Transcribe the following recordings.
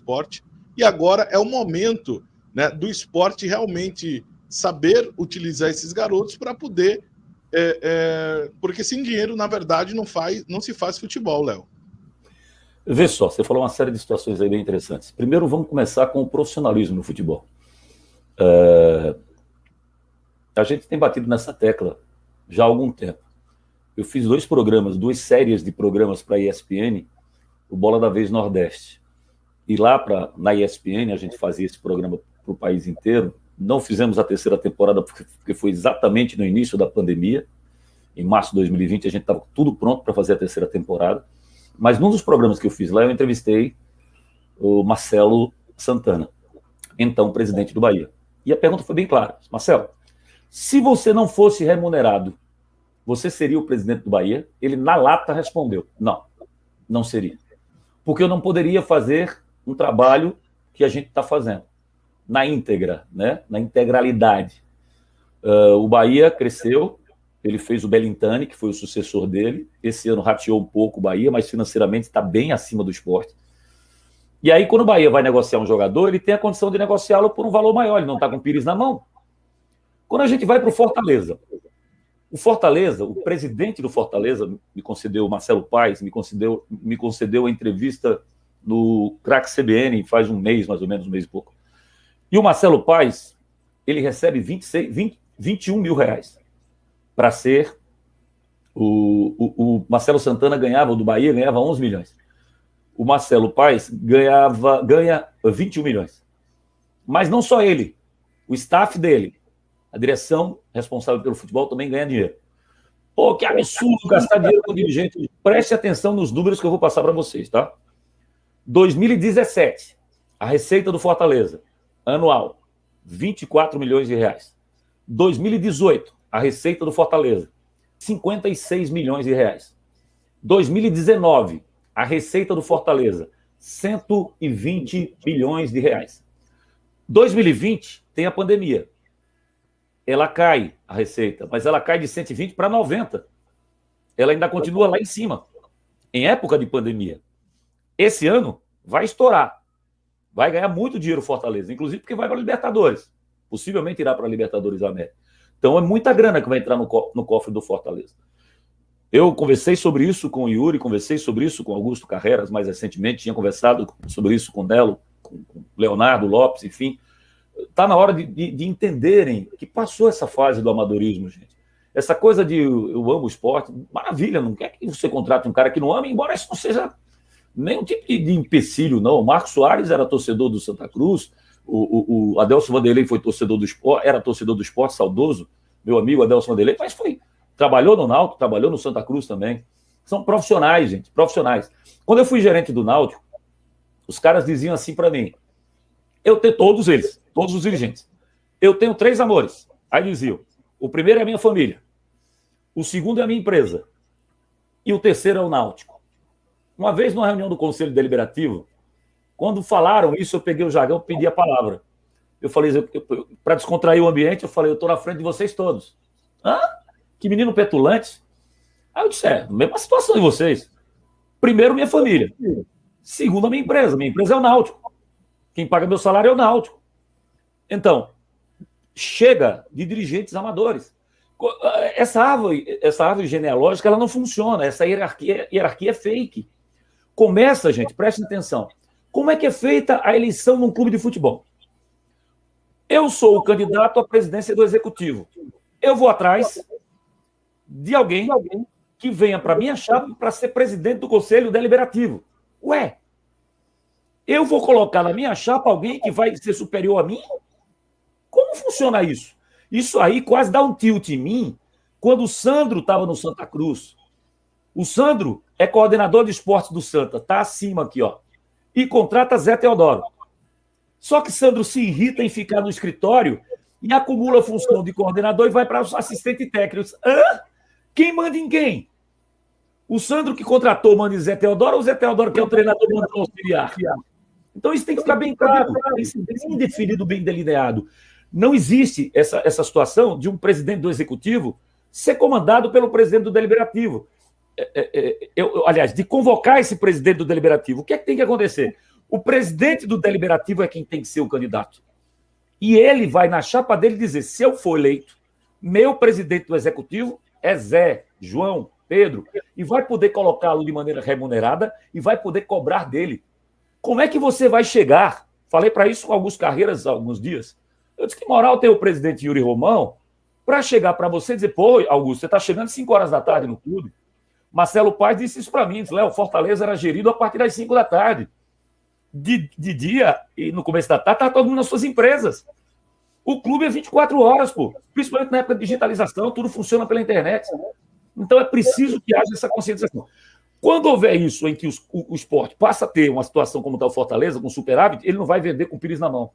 esporte, e agora é o momento, né, do esporte realmente saber utilizar esses garotos para poder... porque sem dinheiro, na verdade, não se faz futebol, Léo. Vê só, você falou uma série de situações aí bem interessantes. Primeiro, vamos começar com o profissionalismo no futebol. A gente tem batido nessa tecla já há algum tempo. Eu fiz duas séries de programas para a ESPN, o Bola da Vez Nordeste. E lá na ESPN a gente fazia esse programa para o país inteiro. Não fizemos a terceira temporada porque foi exatamente no início da pandemia. Em março de 2020 a gente estava tudo pronto para fazer a terceira temporada. Mas num dos programas que eu fiz lá, eu entrevistei o Marcelo Santana, então presidente do Bahia. E a pergunta foi bem clara. Marcelo, se você não fosse remunerado, você seria o presidente do Bahia? Ele, na lata, respondeu, não seria. Porque eu não poderia fazer um trabalho que a gente está fazendo, na íntegra, né? Na integralidade. O Bahia cresceu, ele fez o Belintani, que foi o sucessor dele. Esse ano rateou um pouco o Bahia, mas financeiramente está bem acima do esporte. E aí, quando o Bahia vai negociar um jogador, ele tem a condição de negociá-lo por um valor maior, ele não está com o Pires na mão. Quando a gente vai para o Fortaleza, o presidente do Fortaleza, me concedeu, o Marcelo Paes, me concedeu a entrevista no Crack CBN faz um mês, mais ou menos, um mês e pouco. E o Marcelo Paes, ele recebe 21 mil reais para ser... O Marcelo Santana do Bahia ganhava 11 milhões. O Marcelo Paes ganha 21 milhões. Mas não só ele, o staff dele, a direção responsável pelo futebol também ganha dinheiro. Pô, que absurdo gastar dinheiro com dirigente. Preste atenção nos números que eu vou passar para vocês, tá? 2017, a receita do Fortaleza, anual, 24 milhões de reais. 2018, a receita do Fortaleza, 56 milhões de reais. 2019, a receita do Fortaleza, 120 milhões de reais. 2020, tem a pandemia. Ela cai, a receita, mas ela cai de 120 para 90. Ela ainda continua lá em cima, em época de pandemia. Esse ano vai estourar. Vai ganhar muito dinheiro o Fortaleza, inclusive porque vai para a Libertadores. Possivelmente irá para a Libertadores da América. Então é muita grana que vai entrar no cofre do Fortaleza. Eu conversei sobre isso com o Yuri, conversei sobre isso com Augusto Carreras mais recentemente, tinha conversado sobre isso com o Nelo, com Leonardo Lopes, enfim. Está na hora de entenderem que passou essa fase do amadorismo, gente. Essa coisa de eu amo o esporte, maravilha, não quer que você contrate um cara que não ama, embora isso não seja nenhum tipo de empecilho, não. O Marcos Soares era torcedor do Santa Cruz, o Adelson Vanderlei foi torcedor do esporte, era torcedor do esporte, saudoso, meu amigo Adelson Vanderlei, mas trabalhou no Náutico, trabalhou no Santa Cruz também. São profissionais, gente, profissionais. Quando eu fui gerente do Náutico, os caras diziam assim para mim, eu tenho todos eles, todos os dirigentes, eu tenho 3 amores. Aí diziam, o primeiro é a minha família, o segundo é a minha empresa e o terceiro é o Náutico. Uma vez, numa reunião do Conselho Deliberativo, quando falaram isso, eu peguei o jargão, pedi a palavra. Eu falei, para descontrair o ambiente, eu falei, eu estou na frente de vocês todos. Hã? Que menino petulante. Aí eu disse, mesma situação de vocês. Primeiro, minha família. Segundo, a minha empresa. Minha empresa é o Náutico. Quem paga meu salário é o Náutico. Então, chega de dirigentes amadores. Essa árvore genealógica, ela não funciona. Essa hierarquia é fake. Começa, gente, prestem atenção. Como é que é feita a eleição num clube de futebol? Eu sou o candidato à presidência do executivo. Eu vou atrás de alguém que venha para minha chapa para ser presidente do Conselho Deliberativo. Ué, eu vou colocar na minha chapa alguém que vai ser superior a mim? Como funciona isso? Isso aí quase dá um tilt em mim quando o Sandro estava no Santa Cruz. O Sandro é coordenador de esportes do Santa, está acima aqui, ó, e contrata Zé Teodoro. Só que Sandro se irrita em ficar no escritório e acumula a função de coordenador e vai para assistente técnico. Hã? Quem manda em quem? O Sandro que contratou manda em Zé Teodoro ou o Zé Teodoro que é o treinador manda no auxiliar? Então isso tem que ficar bem claro, tem que ser bem definido, bem delineado. Não existe essa situação de um presidente do executivo ser comandado pelo presidente do deliberativo. Aliás, de convocar esse presidente do deliberativo. O que é que tem que acontecer? O presidente do deliberativo é quem tem que ser o candidato. E ele vai na chapa dele dizer, se eu for eleito, meu presidente do executivo é Zé, João, Pedro, e vai poder colocá-lo de maneira remunerada e vai poder cobrar dele. Como é que você vai chegar? Falei para isso com Augusto Carreiras há alguns dias. Eu disse que moral tem o presidente Yuri Romão para chegar para você e dizer, pô, Augusto, você está chegando às 5 horas da tarde no clube. Marcelo Paes disse isso para mim, disse, Léo, Fortaleza era gerido a partir das 5 da tarde. De dia e no começo da tarde, está todo mundo nas suas empresas. O clube é 24 horas, pô. Principalmente na época de digitalização, tudo funciona pela internet. Então é preciso que haja essa conscientização. Quando houver isso, em que o esporte passa a ter uma situação como está o Fortaleza, com superávit, ele não vai vender com o pires na mão.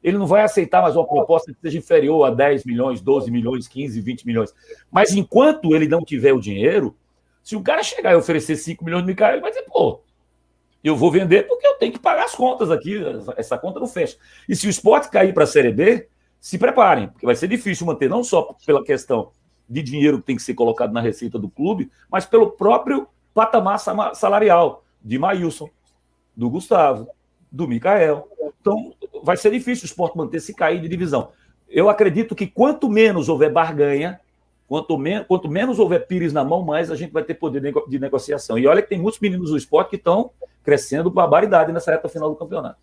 Ele não vai aceitar mais uma proposta que seja inferior a 10 milhões, 12 milhões, 15, 20 milhões. Mas enquanto ele não tiver o dinheiro, se o cara chegar e oferecer 5 milhões de Micael, ele vai dizer, pô, eu vou vender porque eu tenho que pagar as contas aqui, essa conta não fecha. E se o esporte cair para a Série B, se preparem, porque vai ser difícil manter, não só pela questão de dinheiro que tem que ser colocado na receita do clube, mas pelo próprio patamar salarial de Maílson, do Gustavo, do Micael. Então, vai ser difícil o esporte manter se cair de divisão. Eu acredito que quanto menos houver barganha, quanto menos houver pires na mão, mais a gente vai ter poder de negociação. E olha que tem muitos meninos do esporte que estão crescendo barbaridade nessa reta final do campeonato.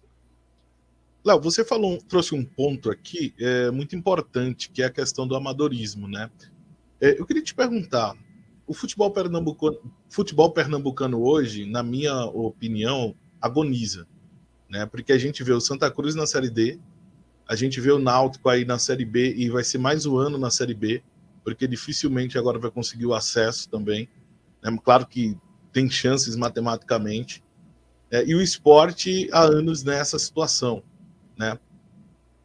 Léo, você trouxe um ponto aqui muito importante, que é a questão do amadorismo, né? Eu queria te perguntar, o futebol pernambucano hoje, na minha opinião, agoniza, né? Porque a gente vê o Santa Cruz na Série D, a gente vê o Náutico aí na Série B e vai ser mais um ano na Série B, porque dificilmente agora vai conseguir o acesso também, né? Claro que tem chances matematicamente, e o esporte há anos nessa situação, né?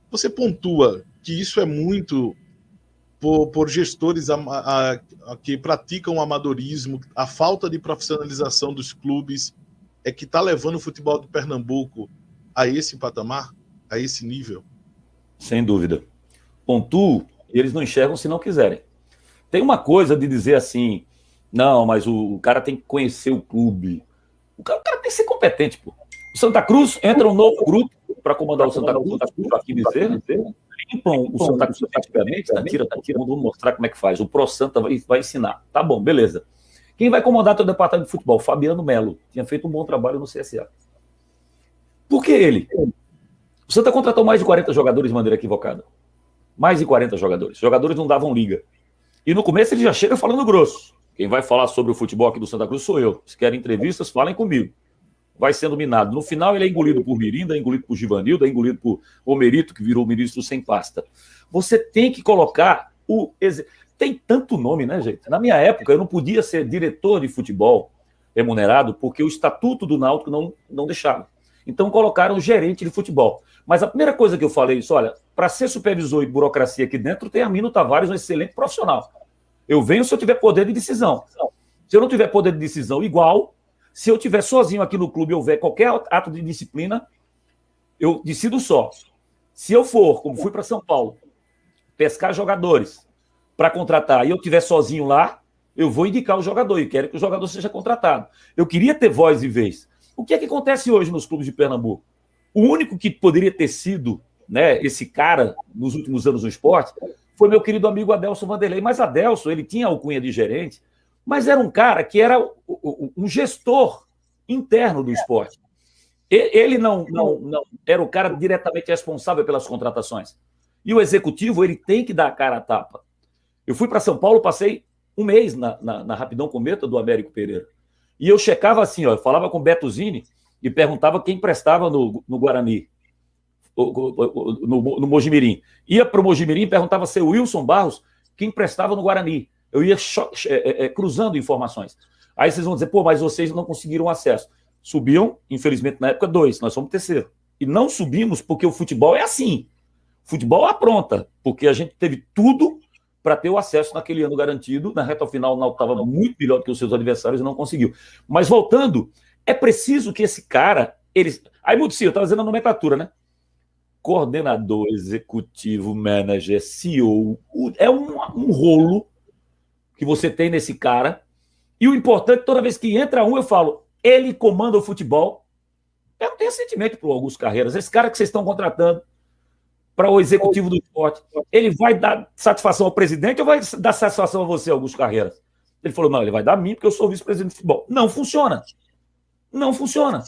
Você pontua que isso é muito por gestores que praticam o amadorismo, a falta de profissionalização dos clubes é que está levando o futebol do Pernambuco a esse patamar, a esse nível? Sem dúvida. Pontuo, eles não enxergam se não quiserem. Tem uma coisa de dizer assim, não, mas o cara tem que conhecer o clube. O cara tem que ser competente, pô. O Santa Cruz entra um novo grupo para comandar o Santa Cruz, aqui dizer, limpam o Santa Cruz praticamente, tira, vamos mostrar como é que faz. O Pro Santa vai ensinar. Tá bom, beleza. Quem vai comandar todo o departamento de futebol? Fabiano Melo. Tinha feito um bom trabalho no CSA. Por que ele? O Santa contratou mais de 40 jogadores de maneira equivocada. Mais de 40 jogadores. Os jogadores não davam liga. E no começo ele já chega falando grosso. Quem vai falar sobre o futebol aqui do Santa Cruz sou eu. Se querem entrevistas, falem comigo. Vai sendo minado. No final, ele é engolido por Mirinda, é engolido por Givanildo, é engolido por Omerito, que virou ministro sem pasta. Você tem que colocar o... Tem tanto nome, né, gente? Na minha época, eu não podia ser diretor de futebol remunerado porque o estatuto do Náutico não deixava. Então, colocaram gerente de futebol. Mas a primeira coisa que eu falei isso, olha, para ser supervisor e burocracia aqui dentro, tem Amino Tavares, um excelente profissional. Eu venho se eu tiver poder de decisão. Se eu não tiver poder de decisão igual... Se eu estiver sozinho aqui no clube e houver qualquer ato de disciplina, eu decido só. Se eu for, como fui para São Paulo, pescar jogadores para contratar e eu estiver sozinho lá, eu vou indicar o jogador e quero que o jogador seja contratado. Eu queria ter voz e vez. O que é que acontece hoje nos clubes de Pernambuco? O único que poderia ter sido, né, esse cara nos últimos anos no esporte foi meu querido amigo Adelson Vanderlei. Mas Adelson, ele tinha alcunha de gerente, mas era um cara que era um gestor interno do esporte. Ele não era o cara diretamente responsável pelas contratações. E o executivo, ele tem que dar a cara a tapa. Eu fui para São Paulo, passei um mês na Rapidão Cometa do Américo Pereira. E eu checava assim, ó, eu falava com o Beto Zini e perguntava quem prestava no Guarani, no Mojimirim. Ia para o Mojimirim e perguntava se o Wilson Barros, quem prestava no Guarani. Eu ia cruzando informações. Aí vocês vão dizer, pô, mas vocês não conseguiram acesso. Subiam, infelizmente, na época, 2, nós fomos terceiro. E não subimos porque o futebol é assim. O futebol apronta, porque a gente teve tudo para ter o acesso naquele ano garantido. Na reta final, o Náutico estava muito melhor do que os seus adversários e não conseguiu. Mas voltando, é preciso que esse cara... Aí, Mudici, eu estava dizendo a nomenclatura, né? Coordenador, executivo, manager, CEO. É um rolo que você tem nesse cara, e o importante, toda vez que entra um, eu falo, ele comanda o futebol, Eu não tenho sentimento para o Augusto Carreiras. Esse cara que vocês estão contratando para o executivo do esporte, ele vai dar satisfação ao presidente ou vai dar satisfação a você, Augusto Carreiras? Ele falou, não, ele vai dar a mim porque eu sou vice-presidente de futebol. Não funciona. Não funciona.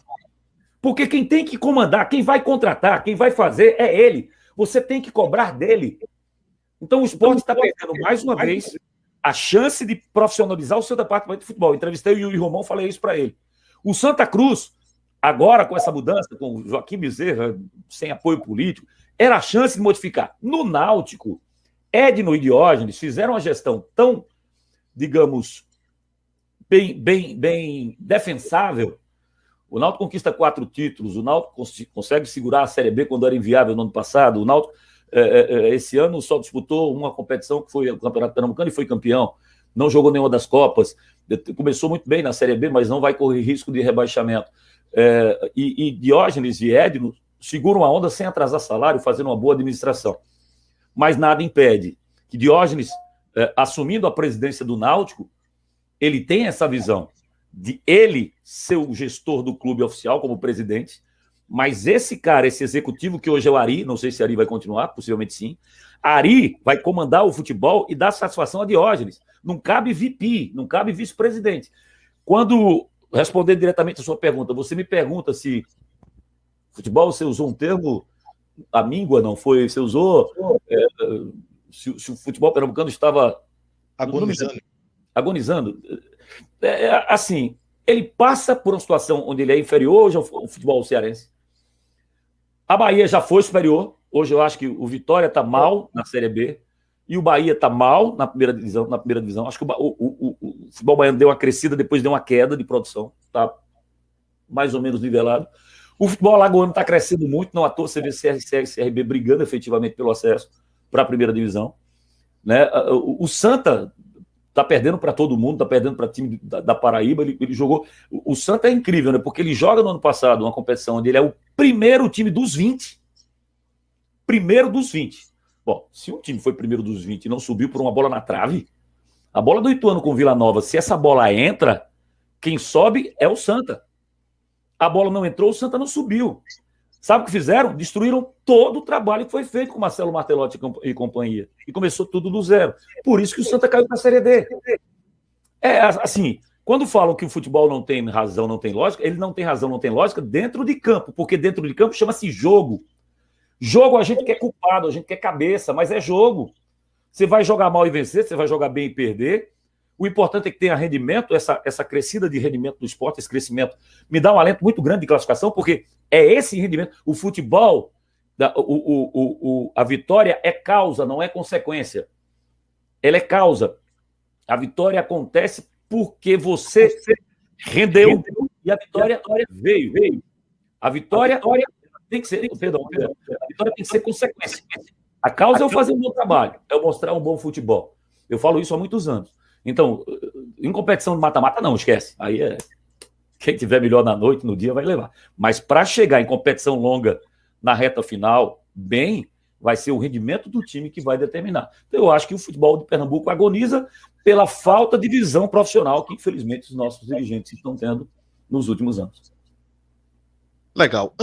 Porque quem tem que comandar, quem vai contratar, quem vai fazer é ele. Você tem que cobrar dele. Então o esporte está perdendo mais uma vez a chance de profissionalizar o seu departamento de futebol. Entrevistei o Yuri Romão, falei isso para ele. O Santa Cruz, agora com essa mudança, com o Joaquim Bezerra, sem apoio político, era a chance de modificar. No Náutico, Edno e Diógenes fizeram uma gestão tão, digamos, bem defensável. O Náutico conquista 4 títulos, o Náutico consegue segurar a Série B quando era inviável no ano passado. O Náutico, esse ano, só disputou uma competição que foi o Campeonato Pernambucano e foi campeão. Não jogou nenhuma das Copas. Começou muito bem na Série B, mas não vai correr risco de rebaixamento. E Diógenes e Edno seguram a onda sem atrasar salário, fazendo uma boa administração. Mas nada impede que Diógenes, assumindo a presidência do Náutico, ele tem essa visão de ele ser o gestor do clube oficial como presidente, mas esse cara, esse executivo que hoje é o Ari, não sei se Ari vai continuar, possivelmente sim, Ari vai comandar o futebol e dar satisfação a Diógenes. Não cabe VP, não cabe vice-presidente. Quando, respondendo diretamente a sua pergunta, você me pergunta se futebol, você usou um termo, a míngua, não foi? Você usou se o futebol pernambucano estava agonizando. Assim, ele passa por uma situação onde ele é inferior hoje ao futebol cearense. A Bahia já foi superior. Hoje eu acho que o Vitória está mal na Série B e o Bahia está mal na primeira divisão. Acho que o futebol baiano deu uma crescida, depois deu uma queda de produção. Está mais ou menos nivelado. O futebol alagoano está crescendo muito, não à toa você vê CRC e CRB brigando efetivamente pelo acesso para a primeira divisão. Né? O Santa está perdendo para todo mundo, está perdendo para time da Paraíba. Ele jogou. O Santa é incrível, né? Porque ele joga no ano passado uma competição onde ele é o primeiro time dos 20. Primeiro dos 20. Bom, se um time foi primeiro dos 20 e não subiu por uma bola na trave, a bola do Ituano com o Vila Nova, se essa bola entra, quem sobe é o Santa. A bola não entrou, o Santa não subiu. Sabe o que fizeram? Destruíram todo o trabalho que foi feito com Marcelo Martelotti e companhia. E começou tudo do zero. Por isso que o Santa caiu para a Série D. Assim, quando falam que o futebol não tem razão, não tem lógica, ele não tem razão, não tem lógica dentro de campo, porque dentro de campo chama-se jogo. Jogo a gente quer culpado, a gente quer cabeça, mas é jogo. Você vai jogar mal e vencer, você vai jogar bem e perder. O importante é que tenha rendimento, essa crescida de rendimento do esporte, esse crescimento me dá um alento muito grande de classificação, porque é esse rendimento. O futebol, a vitória é causa, não é consequência. Ela é causa. A vitória acontece porque você rendeu e a vitória veio. A vitória tem que ser, perdão, a vitória tem que ser consequência. A causa é eu fazer um bom trabalho, é eu mostrar um bom futebol. Eu falo isso há muitos anos. Então, em competição de mata-mata, não, esquece. Aí quem tiver melhor na noite, no dia, vai levar. Mas para chegar em competição longa na reta final, bem, vai ser o rendimento do time que vai determinar. Então, eu acho que o futebol de Pernambuco agoniza pela falta de visão profissional que, infelizmente, os nossos dirigentes estão tendo nos últimos anos. Legal.